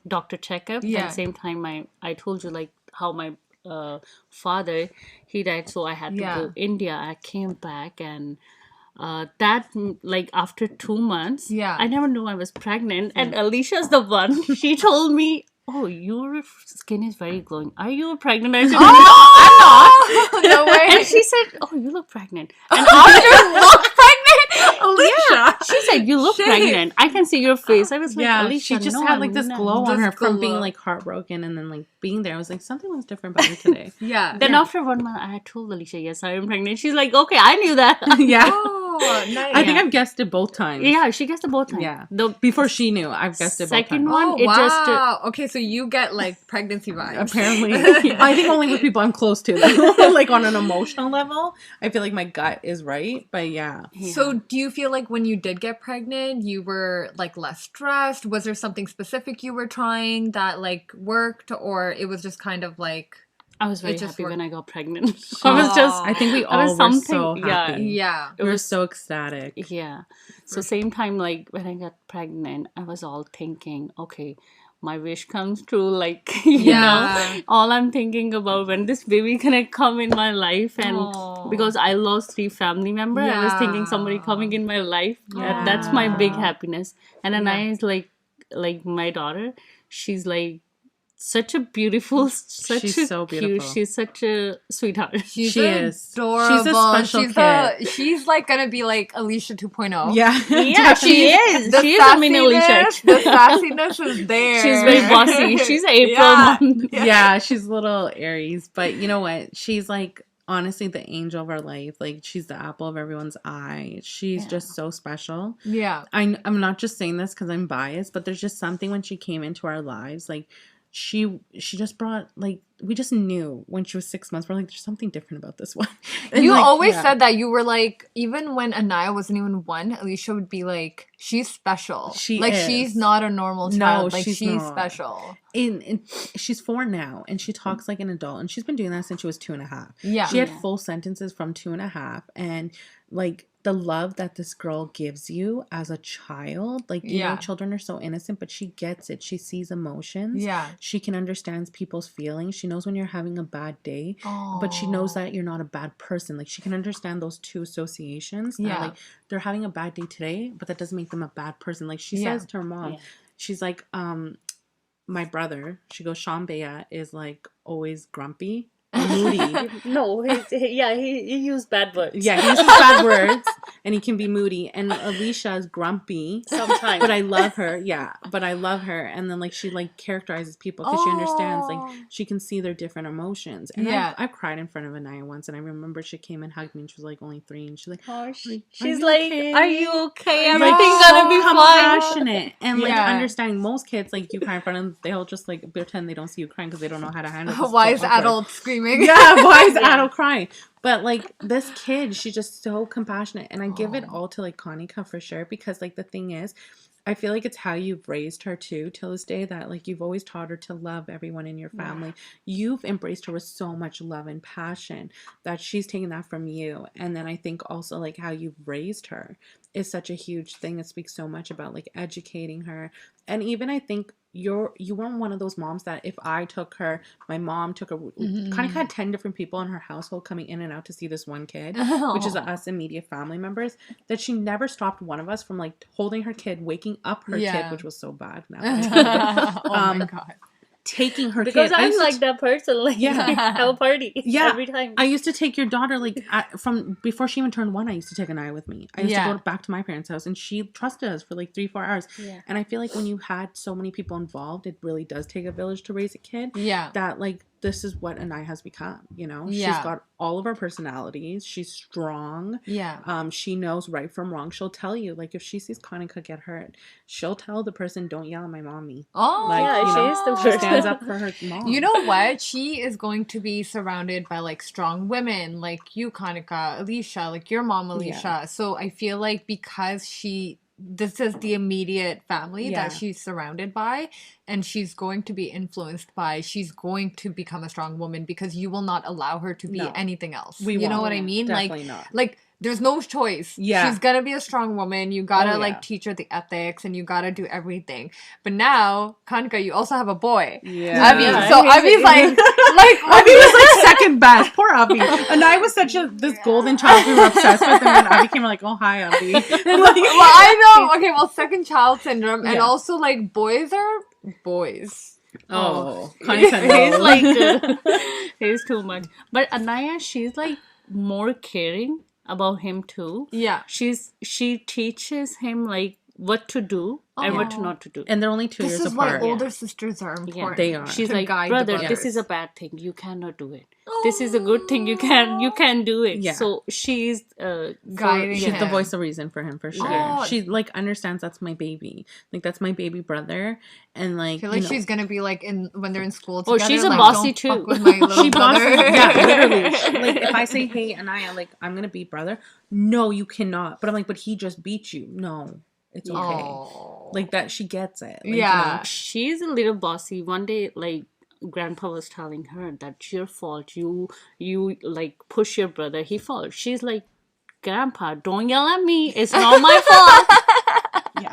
doctor checkup, at the same time I told you like how my father, he died, so I had to go India. I came back, and that like after 2 months, I never knew I was pregnant. And Alysha's the one, she told me, oh, your skin is very glowing. Are you pregnant? I said, no, I'm not. No way. And she said, oh, you look pregnant. And after look pregnant, Alysha, she said, you look pregnant. I can see your face. I was like, Alysha, she just had like this glow on her from being like heartbroken and then like being there. I was like, something was different about me today. Then after 1 month, I told Alysha, yes, I am pregnant. She's like, okay, I knew that. Nice. I think I've guessed it both times. Yeah, she guessed it both times. Yeah. Before she knew, I've guessed it both times. Second one, okay, so you get like pregnancy vibes. Apparently. I think only with people I'm close to, though. Like on an emotional level, I feel like my gut is right, but So do you feel like when you did get pregnant, you were like less stressed? Was there something specific you were trying that like worked, or it was just kind of like... I was very happy when I got pregnant. I think we all were so happy. Yeah. We were so ecstatic. Yeah. So same time, like when I got pregnant, I was all thinking, okay, my wish comes true. Like, you know, all I'm thinking about when this baby gonna come in my life. And because I lost 3 family members, I was thinking somebody coming in my life. That's my big happiness. And then I is like my daughter, she's like, such a beautiful, she's so beautiful. Cute. She's such a sweetheart. She is adorable. She's a special kid. She's like gonna be like Alysha 2.0. Yeah, she is. She is a mini Alysha. The sassiness is there. She's very bossy. She's April month. Yeah, she's little Aries, but you know what? She's like honestly the angel of our life. Like she's the apple of everyone's eye. She's just so special. Yeah, I'm not just saying this because I'm biased, but there's just something when she came into our lives, like. She just brought, like, we just knew when she was 6 months, we're like, there's something different about this one. And you always said that. You were like, even when Anaya wasn't even 1, Alysha would be like, she's special. She's not a normal child. No, she's special. And she's 4 now, and she talks like an adult, and she's been doing that since she was 2.5. Yeah. She had full sentences from 2.5, and like the love that this girl gives you as a child, like, you know, children are so innocent, but she gets it. She sees emotions. Yeah. She can understand people's feelings. She knows when you're having a bad day, but she knows that you're not a bad person. Like, she can understand those two associations. That, like, they're having a bad day today, but that doesn't make them a bad person. Like, she says to her mom, she's like, my brother, she goes, Sean Bea is, like, always grumpy. Moody. No, he used bad words. Yeah, he uses bad words, and he can be moody. And Alysha is grumpy sometimes, but I love her. Yeah, but I love her. And then, like, she, like, characterizes people because she understands, like, she can see their different emotions. And I cried in front of Anaya once, and I remember she came and hugged me, and she was like only 3, and she's like, oh, she's like, okay? Are you okay? Everything's like, gonna be fine. Compassionate and like understanding. Most kids, like, you cry in front of them, they'll just like pretend they don't see you crying because they don't know how to handle it. Wise adult screaming. Yeah, wise adult crying. But like this kid, she's just so compassionate, and I give it all to like Kanika for sure, because like the thing is, I feel like it's how you've raised her too till this day, that like you've always taught her to love everyone in your family. You've embraced her with so much love and passion that she's taken that from you. And then I think also like how you've raised her is such a huge thing. It speaks so much about like educating her. And even I think you weren't one of those moms that if I took her, my mom took her, Kanika had 10 different people in her household coming in and out to see this one kid, which is us immediate family members, that she never stopped one of us from like holding her kid, waking up her kid, which was so bad now. Oh my God. Taking her because kid. I'm like that person, like have a party every time. I used to take your daughter like from before she even turned 1. I used to take Anaya with me. I used to go back to my parents' house, and she trusted us for like 3-4 hours. And I feel like when you had so many people involved, it really does take a village to raise a kid. That like this is what Anaya has become, you know? She's got all of her personalities. She's strong. She knows right from wrong. She'll tell you, like, if she sees Kanika get hurt, she'll tell the person, don't yell at my mommy. She is the person. She stands up for her mom. You know what? She is going to be surrounded by, like, strong women, like you, Kanika, Alysha, like your mom, Alysha. So I feel like because this is the immediate family that she's surrounded by, and she's going to be influenced by, she's going to become a strong woman because you will not allow her to be anything else. You know what I mean? Definitely not. Like there's no choice. She's gonna be a strong woman. You gotta like teach her the ethics, and you gotta do everything. But now, Kanika, you also have a boy. Avi's like Avi was like second best. Poor Avi. And I was such this golden child. We were obsessed with him, and Avi came like, oh hi, Avi. Well, I know. Okay, well, second child syndrome, and also like boys are boys. Kanika, he's like he's too much. But Anaya, she's like more caring about him too. She teaches him like what to do and what not to do. And they're only 2 years apart. This is why older sisters are important. They are. She's like, brother, this is a bad thing. You cannot do it. This is a good thing. You can do it. So she's guiding She's him. the voice of reason for him for sure. She like understands that's my baby. Like that's my baby brother. And like, I feel like she's gonna be like when they're in school together. She's a like, bossy don't too. fuck with my little brother. Literally. Like if I say, hey Anaya, like I'm gonna beat brother. No, you cannot. But I'm like, but he just beat you. No. It's okay. Like that, she gets it. Like, you know? She's a little bossy. One day, like, grandpa was telling her that's your fault. You like push your brother. He falls. She's like, grandpa, don't yell at me. It's not my fault.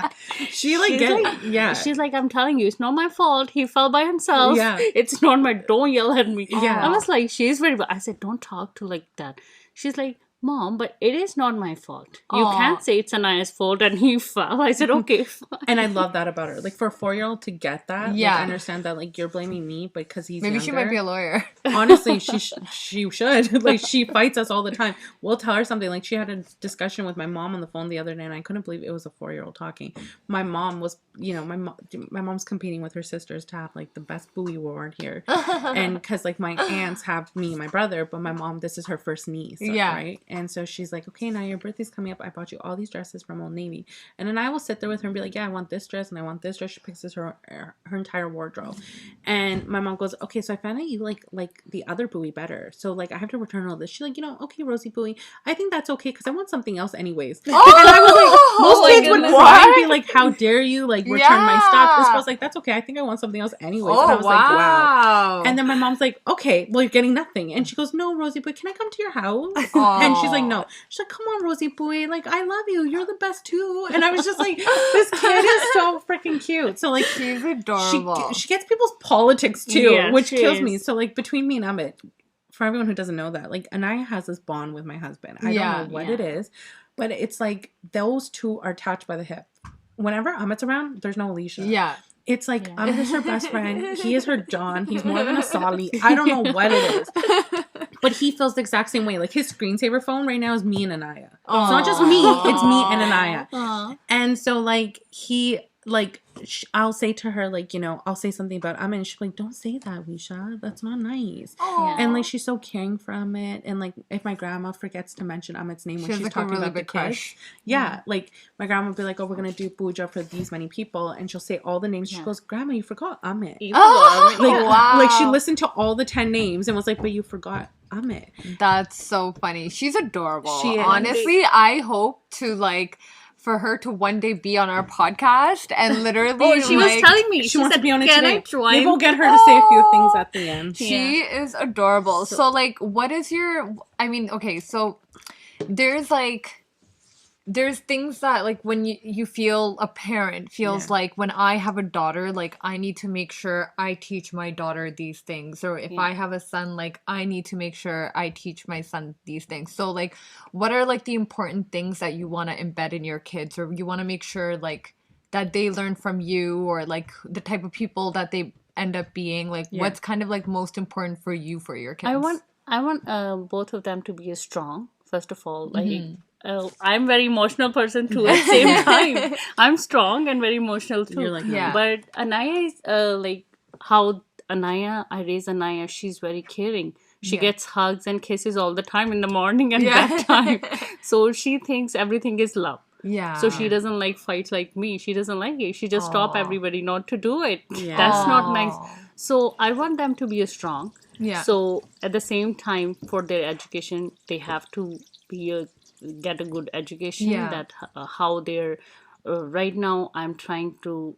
She like She's like, I'm telling you, it's not my fault. He fell by himself. It's not my. Don't yell at me. I was like, she's very. I said, don't talk to like that. She's like, Mom, but it is not my fault. You can't say it's Anaya's fault and he fell. I said, okay, fine. And I love that about her. Like, for a 4-year-old to get that, like, I understand that, like, you're blaming me because he's Maybe younger. she might be a lawyer. Honestly, she should. Like, she fights us all the time. We'll tell her something. Like, she had a discussion with my mom on the phone the other day, and I couldn't believe it was a 4-year-old talking. My mom was, you know, my mom's competing with her sisters to have, like, the best bully award here. And because, like, my aunts have me and my brother, but my mom, this is her first niece, right? And so she's like, okay, now your birthday's coming up. I bought you all these dresses from Old Navy. And then I will sit there with her and be like, yeah, I want this dress and I want this dress. She picks her entire wardrobe. And my mom goes, okay, so I found out you like the other buoy better. So, like, I have to return all this. She's like, you know, okay, Rosie Buoy, I think that's okay because I want something else anyways. And I was like, most kids would cry and be like, how dare you, like, return my stuff. This girl's like, that's okay. I think I want something else anyways. And I was like, wow. And then my mom's like, okay, well, you're getting nothing. And she goes, no, Rosie Buoy, can I come to your house? And she's like, no. She's like, come on, Rosie boy. Like, I love you. You're the best too. And I was just like, this kid is so freaking cute. So like, she's adorable. She gets people's politics too, which kills me. So like, between me and Amit, for everyone who doesn't know that, like, Anaya has this bond with my husband. I don't know what it is, but it's like those two are attached by the hip. Whenever Amit's around, there's no Alysha. Yeah. It's like, Amit is her best friend. He is her John. He's more than a Sally. I don't know what it is. But he feels the exact same way. Like, his screensaver phone right now is me and Anaya. Aww. It's not just me. It's me and Anaya. Aww. And so, like, he, like, I'll say to her, like, you know, I'll say something about Amit, and she's like, don't say that, Wisha. That's not nice. Aww. And, like, she's so caring for Amit. And, like, if my grandma forgets to mention Amit's name when she's like talking really about the kids. Yeah. Like, my grandma would be like, oh, we're going to do puja for these many people. And she'll say all the names. She goes, Grandma, you forgot Amit. Like, she listened to all the 10 names and was like, but you forgot Amit. That's so funny. She's adorable. She is. Honestly, I hope to, like, for her to one day be on our podcast and literally she was telling me she wants to be on it today. Maybe we'll get her to say a few things at the end. She is adorable. So like, what is your, I mean, okay, so there's things that, like, when you feel a parent feels like, when I have a daughter, like, I need to make sure I teach my daughter these things. Or if I have a son, like, I need to make sure I teach my son these things. So, like, what are, like, the important things that you want to embed in your kids, or you want to make sure, like, that they learn from you, or, like, the type of people that they end up being? Like, what's kind of, like, most important for you for your kids? I want both of them to be strong, first of all. Like, I'm very emotional person too at the same time. I'm strong and very emotional too. You're like, But Anaya is like how I raise Anaya. She's very caring. She gets hugs and kisses all the time in the morning and bedtime. So she thinks everything is love. Yeah. So she doesn't like fights like me. She doesn't like it. She just stop everybody not to do it. Yeah. That's not nice. So I want them to be strong. Yeah. So at the same time, for their education, they have to get a good education. That how they're right now. I'm trying to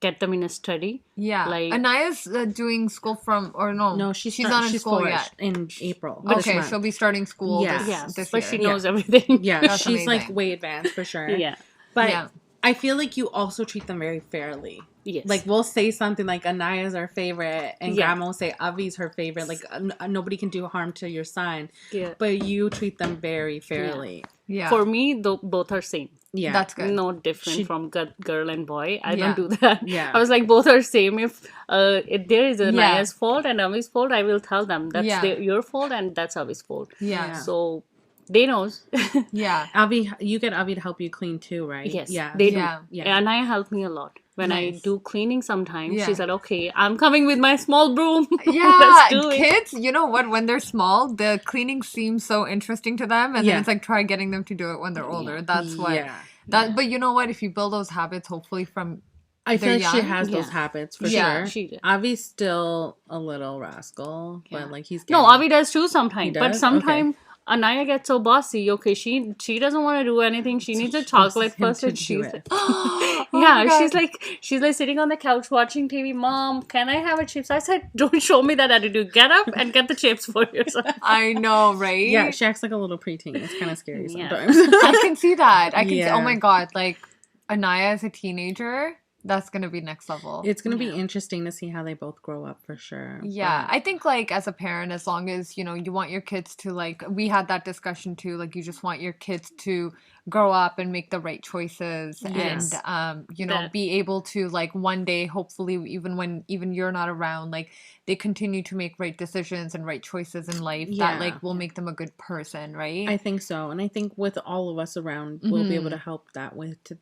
get them in a study. Yeah. Like Anaya's doing school no, she's not in school yet in April. Okay, she'll be starting school. This but year. she knows everything. Yeah, that's she's amazing. like way advanced for sure. Yeah, but I feel like you also treat them very fairly. Yes. Like, we'll say something like Anaya's our favorite, and Grandma will say Avi's her favorite. Like, nobody can do harm to your son. Yeah. But you treat them very fairly. Yeah. For me, both are same. Yeah. That's good. No different from girl and boy. I don't do that. Yeah. I was like, both are same. If there is Anaya's fault and Avi's fault, I will tell them that's your fault and that's Avi's fault. Yeah. So they knows. Yeah. Avi, you get Avi to help you clean too, right? Yes. Yeah. They do. Yeah. And Anaya helped me a lot. When I do cleaning sometimes, she said, okay, I'm coming with my small broom. Yeah, kids, you know what? When they're small, the cleaning seems so interesting to them. And then it's like, try getting them to do it when they're older. That's what. But you know what? If you build those habits, hopefully from I feel like she has those habits for sure. She did. Avi's still a little rascal, but like he's No, Avi does too sometimes. But sometimes Anaya gets so bossy. Okay, she doesn't want to do anything. She needs a chocolate first, and she's she's like sitting on the couch watching TV. Mom, can I have a chips? I said, don't show me that attitude. Get up and get the chips for yourself. I know, right? Yeah, she acts like a little preteen. It's kind of scary sometimes. I can see that. I can. See, oh my god, like Anaya as a teenager. That's going to be next level. It's going to be interesting to see how they both grow up for sure. Yeah. But I think like as a parent, as long as, you know, you want your kids to like, we had that discussion too, like you just want your kids to grow up and make the right choices and, you know, be able to like one day, hopefully even you're not around, like they continue to make right decisions and right choices in life that like will make them a good person, right? I think so. And I think with all of us around, we'll be able to help that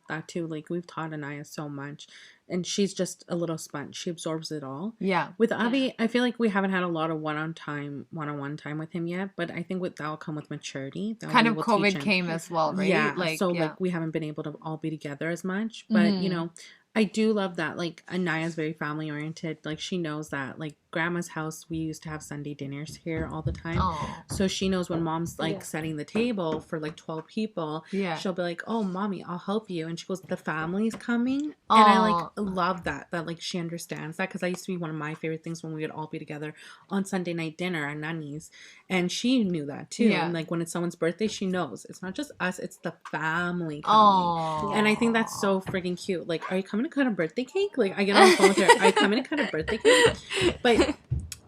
that too. Like we've taught Anaya so much. And she's just a little sponge. She absorbs it all. Yeah. With Avi, I feel like we haven't had a lot of one-on-one time with him yet. But I think that'll come with maturity. Kind of COVID came as well, right? Yeah. Like we haven't been able to all be together as much. But, you know, I do love that. Like, Anaya's very family-oriented. Like, she knows that, like, grandma's house, we used to have Sunday dinners here all the time. Oh. So she knows when mom's like setting the table for like 12 people, she'll be like, oh, mommy, I'll help you. And she goes, the family's coming. And I like love that like she understands that, because I used to be one of my favorite things when we would all be together on Sunday night dinner at Nanny's. And she knew that too. And like when it's someone's birthday, she knows it's not just us, it's the family coming. And I think that's so freaking cute. Like, are you coming to cut a birthday cake? Like, I get on the phone with her, are you coming to cut a birthday cake? But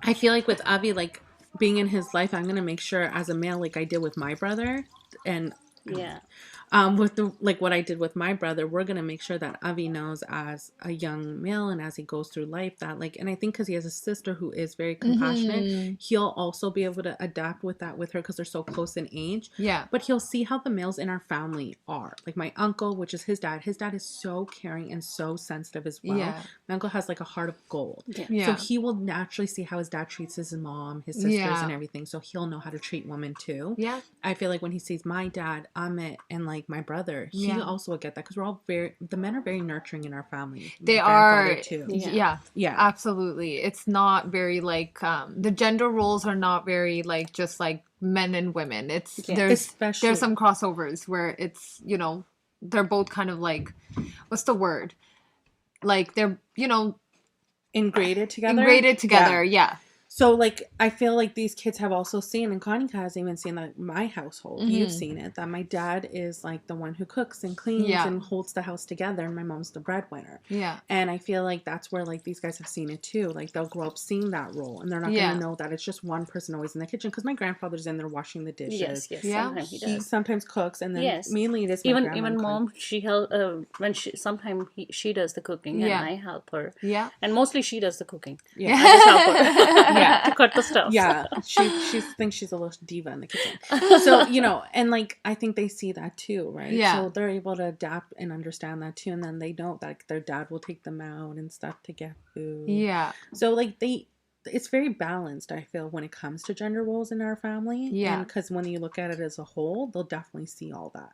I feel like with Avi, like being in his life, I'm gonna make sure as a male, like I did with my brother, and with the like what I did with my brother, we're gonna make sure that Avi knows as a young male and as he goes through life that like, and I think because he has a sister who is very compassionate, he'll also be able to adapt with that with her because they're so close in age. But he'll see how the males in our family are. Like my uncle, which is his dad is so caring and so sensitive as well. My uncle has like a heart of gold. So he will naturally see how his dad treats his mom, his sisters, and everything. So he'll know how to treat women too. I feel like when he sees my dad, Amit, and like my brother, he also will get that, because we're all the men are very nurturing in our family. They are too. Absolutely. It's not very like the gender roles are not very like just like men and women. It's there's some crossovers where it's, you know, they're both kind of like, what's the word, like they're, you know, ingrained together. So, like, I feel like these kids have also seen, and Kanika has even seen that my household, you've seen it, that my dad is, like, the one who cooks and cleans and holds the house together, and my mom's the breadwinner. And I feel like that's where, like, these guys have seen it, too. Like, they'll grow up seeing that role, and they're not going to know that it's just one person always in the kitchen, because my grandfather's in there washing the dishes. Sometimes he does. He sometimes cooks, and then mainly it is my grandma. Even mom, she help, sometimes she does the cooking, and I help her. And mostly she does the cooking. I just help her. To cut the stuff. She thinks she's a little diva in the kitchen. So, you know, and like I think they see that too, right? So they're able to adapt and understand that too, and then they know that their dad will take them out and stuff to get food. So like it's very balanced, I feel, when it comes to gender roles in our family. And because when you look at it as a whole, they'll definitely see all that.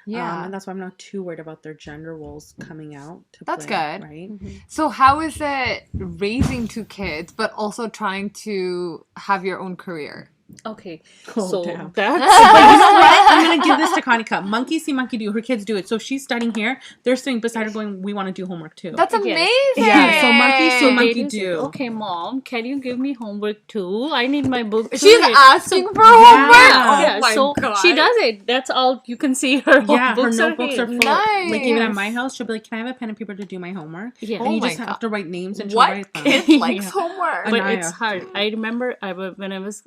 And that's why I'm not too worried about their gender roles coming out to That's play, good. Right? So how is it raising two kids, but also trying to have your own career? Okay, so that's but you know what? I'm gonna give this to Kanika. Monkey see, monkey do. Her kids do it. So if she's studying here, they're sitting beside her going, we want to do homework too. That's amazing. So monkey see, monkey do. Okay, mom, can you give me homework too? I need my book too. She's asking for homework. Oh my God. She does it. That's all you can see. Her her notebooks are full. Nice. Like even at my house, she'll be like, can I have a pen and paper to do my homework? Oh And you just have to write names and she'll what write them. kid likes homework? But it's hard. I remember when I was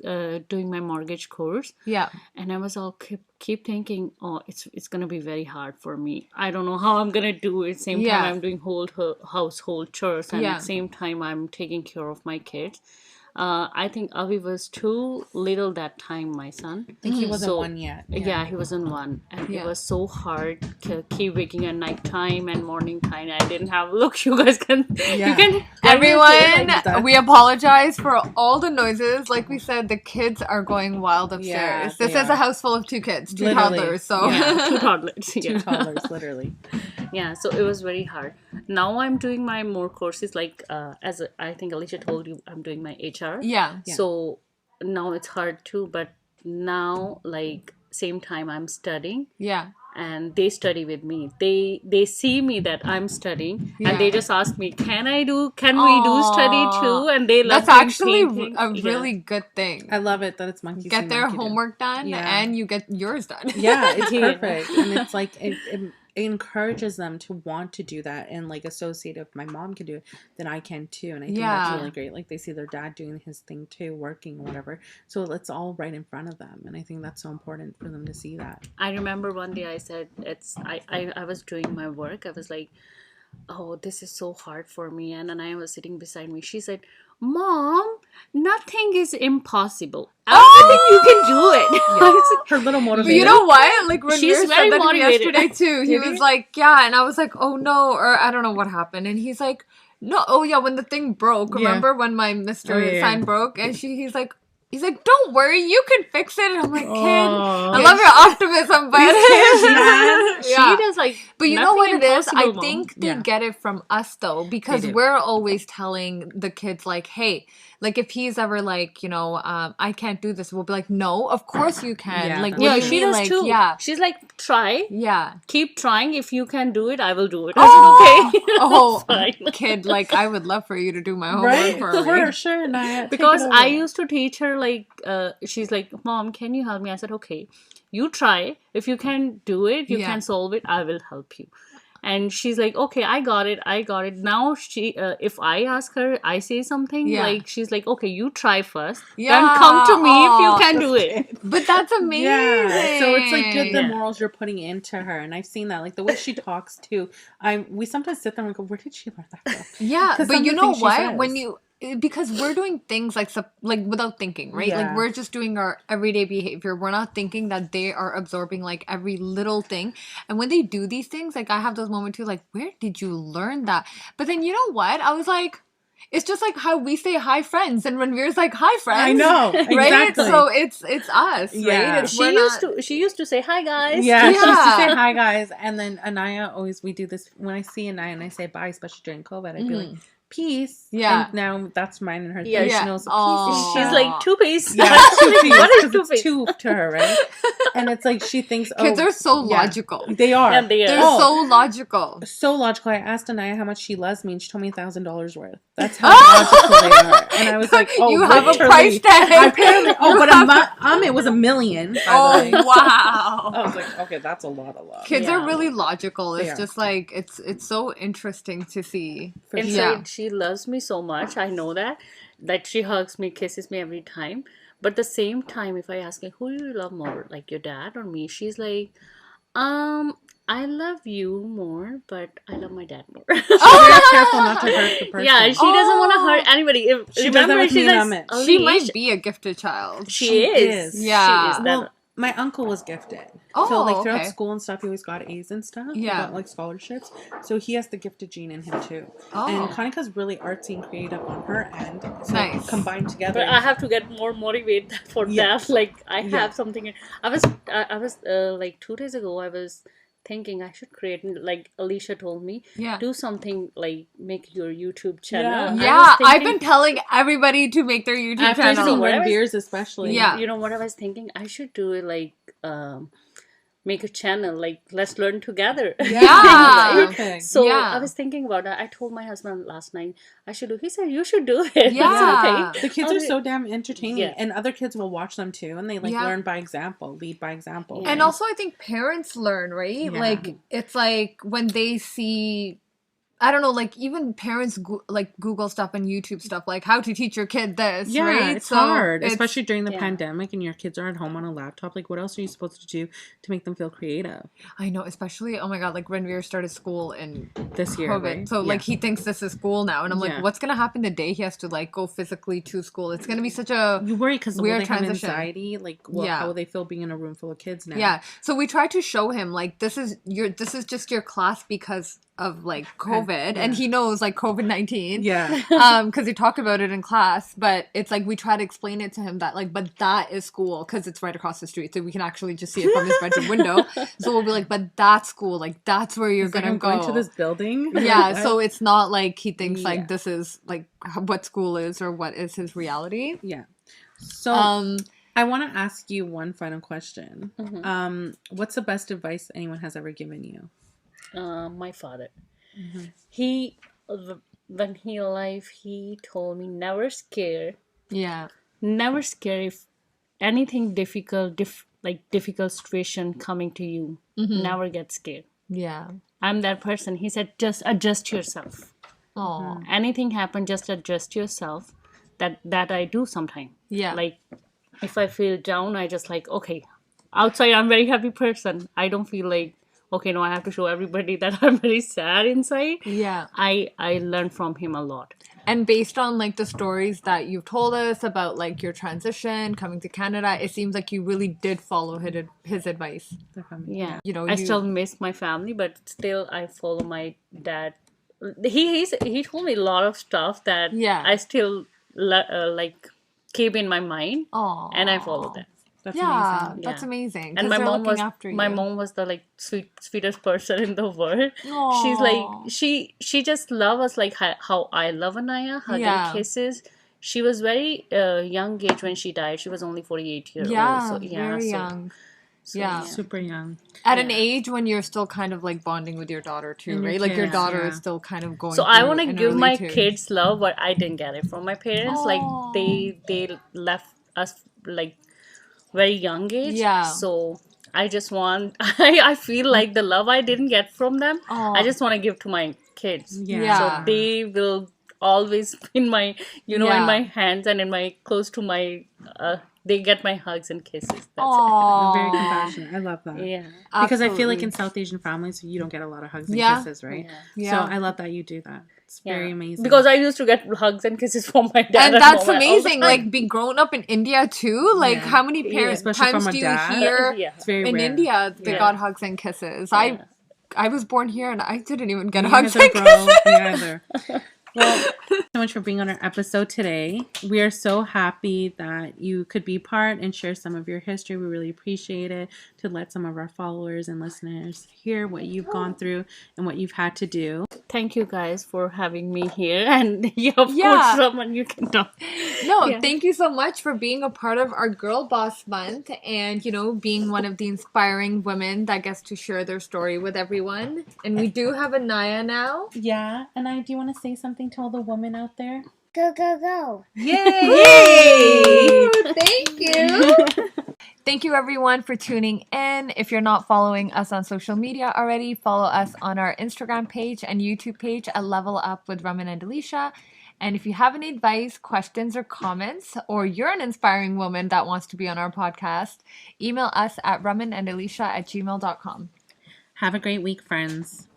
doing my mortgage course, and I was all keep thinking, oh, it's gonna be very hard for me. I don't know how I'm gonna do it. Same time I'm doing household chores, and at the same time I'm taking care of my kids. I think Avi was too little that time, my son. I think he wasn't one yet. Yeah, he wasn't one. And it was so hard to keep waking at night time and morning time. I didn't have, look, you guys can, you can. Everyone, we apologize for all the noises. Like we said, the kids are going wild upstairs. This is a house full of two kids, two toddlers. So two toddlers. Two toddlers, literally. Yeah, so it was very hard. Now I'm doing my more courses, like I think Alysha told you, I'm doing my HR. So now it's hard too, but now like same time I'm studying. And they study with me. They see me that I'm studying, and they just ask me, can we do study too? And they love. That's actually a really good thing. I love it that it's monkey. Get their homework done, and you get yours done. It's perfect, and it's like it encourages them to want to do that and like associate, if my mom can do it, then I can too. And I think that's really great. Like they see their dad doing his thing too, working or whatever, so it's all right in front of them, and I think that's so important for them to see that. I remember one day I said, I was doing my work, I was like, oh, this is so hard for me, and then I was sitting beside me, she said, Mom, nothing is impossible. I think you can do it. Her little motivator. But you know what? Like when She's we very said that motivated. yesterday too, he was like, yeah, and I was like, oh no, or I don't know what happened, and he's like, no, oh yeah, when the thing broke. Remember when my Mr. sign broke, and he's like, He's like, don't worry, you can fix it. And I'm like, kid, I love your optimism, but she does like. But you know what it is? I think they get it from us though, because we're always telling the kids like, hey, like if he's ever like, you know, I can't do this, we'll be like, no, of course you can. Yeah. Like, yeah, she does like, too. Yeah, she's like, try. Yeah, keep trying. If you can do it, I will do it. I said, okay. Oh, kid, like I would love for you to do my homework for sure. Naya, because I used to teach her like, she's like, Mom, can you help me? I said, okay, you try. If you can do it, you can solve it, I will help you. And she's like, okay, I got it. Now she, if I ask her, I say something, like, she's like, okay, you try first. Then come to me if you can do it. But that's amazing. Yeah. So it's like good, the morals you're putting into her. And I've seen that. Like the way she talks too. We sometimes sit there and go, where did she learn that from? Yeah. But you know what? Because we're doing things like without thinking, right? Yeah. Like we're just doing our everyday behavior. We're not thinking that they are absorbing like every little thing. And when they do these things, like I have those moments too, like, where did you learn that? But then you know what? I was like, it's just like how we say hi friends, and Ranveer's like hi friends. I know, exactly. Right? So it's us, yeah. right? She used to say hi guys. Yeah, she used to say hi guys, and then Anaya we do this when I see Anaya and I say bye, especially during COVID. I'd be like, peace. Yeah. And now that's mine and her. Yeah. She knows peace. She's like 2 piece. Yeah, 2 piece. What is 2 piece? 2 to her, right? And it's like she thinks, kids are so logical. They are. Yeah, They're so logical. So logical. I asked Anaya how much she loves me, and she told me $1,000 worth. That's how logical they are. And I was like, oh, you have a price tag. Apparently, it was $1 million. Oh wow! I was like, okay, that's a lot. Kids are really logical. It's just like it's so interesting to see. Inside, she loves me so much. I know that she hugs me, kisses me every time. But at the same time, if I ask her, who do you love more, like your dad or me? She's like, I love you more, but I love my dad more. She's very careful not to hurt the person. Yeah, she doesn't want to hurt anybody. If she does that with me and Amit. She might be a gifted child. She is. Yeah. She is. Well, my uncle was gifted. So like throughout school and stuff, he always got A's and stuff. Yeah. He got like scholarships. So he has the gifted gene in him too. Oh. And Kanika's really artsy and creative on her end. So nice. Combined together. But I have to get more motivated for that. Like I have something. I was like 2 days ago, I was thinking I should create, like Alysha told me, do something like make your YouTube channel. Yeah, I've been telling everybody to make their YouTube channel. Beers especially. Yeah. You know what I was thinking? I should do it like make a channel like let's learn together. Yeah. Okay. So I was thinking about that. I told my husband last night I should do. He said you should do it. Yeah. Okay. The kids are so damn entertaining, and other kids will watch them too, and they like learn by example, lead by example. And also, I think parents learn, right? Yeah. Like it's like when they see. I don't know, like even parents like Google stuff and YouTube stuff, like how to teach your kid this, right? It's hard, especially during the pandemic and your kids are at home on a laptop. Like what else are you supposed to do to make them feel creative? I know, especially, oh my God, like Ranveer started school in this year, COVID. Right? So like he thinks this is school now. And I'm like, what's going to happen the day he has to like go physically to school? It's going to be such a You worry because weird transition. Have anxiety? Like how will they feel being in a room full of kids now? Yeah. So we tried to show him like this is just your class because of like COVID, and he knows like COVID-19. Yeah. Because he talked about it in class, but it's like we try to explain it to him that like, but that is school because it's right across the street, so we can actually just see it from his bedroom window. So we'll be like, but that's school, like that's where you're gonna go. Going to this building. Yeah. So it's not like he thinks like this is like what school is or what is his reality. Yeah. So I want to ask you one final question. Mm-hmm. What's the best advice anyone has ever given you? My father. Mm-hmm. He, when he alive, he told me never scare. Yeah. Never scare if anything difficult, difficult situation coming to you. Mm-hmm. Never get scared. Yeah. I'm that person. He said, just adjust yourself. Oh. Anything happen, just adjust yourself. That I do sometime. Yeah. Like, if I feel down, I just like, okay. Outside, I'm a very happy person. I don't feel like, okay, no, I have to show everybody that I'm very sad inside. Yeah. I learned from him a lot. And based on like the stories that you've told us about like your transition, coming to Canada, it seems like you really did follow his advice. Yeah. You know, I still miss my family, but still I follow my dad. He told me a lot of stuff that I still like came in my mind, and I followed that. That's amazing. That's amazing. And my mom was the like sweetest person in the world. Aww. She's like she just loves us like how I love Anaya, hug and kisses. She was very young age when she died. She was only 48 years old. So, very young. Super young. At an age when you're still kind of like bonding with your daughter too, right? Like your daughter is still kind of going. So I want to give my kids love, but I didn't get it from my parents. Like they left us like very young age. So I just want. I feel like the love I didn't get from them. I just want to give to my kids. So they will always in my in my hands and in my close to my they get my hugs and kisses. That's it. I'm very compassionate. I love that. Yeah. Because I feel like in South Asian families you don't get a lot of hugs and kisses, right? So I love that you do that. It's very amazing. Because I used to get hugs and kisses from my dad. And that's amazing. Like being grown up in India too. Like how many times do you hear in India they got hugs and kisses? I was born here and I didn't even get hugs and kisses. Well, thank you so much for being on our episode today. We are so happy that you could be part and share some of your history. We really appreciate it to let some of our followers and listeners hear what you've gone through and what you've had to do. Thank you guys for having me here. And of course, someone you can talk. Thank you so much for being a part of our Girl Boss Month and, being one of the inspiring women that gets to share their story with everyone. And we do have Anaya now. Yeah. Anaya, do you want to say something to all the women out there? Go, go, go. Yay! Thank you. Thank you everyone for tuning in. If you're not following us on social media already, follow us on our Instagram page and YouTube page at Level Up with Raman and Alysha. And if you have any advice, questions, or comments, or you're an inspiring woman that wants to be on our podcast, email us at ramanandalysha@gmail.com. Have a great week, friends.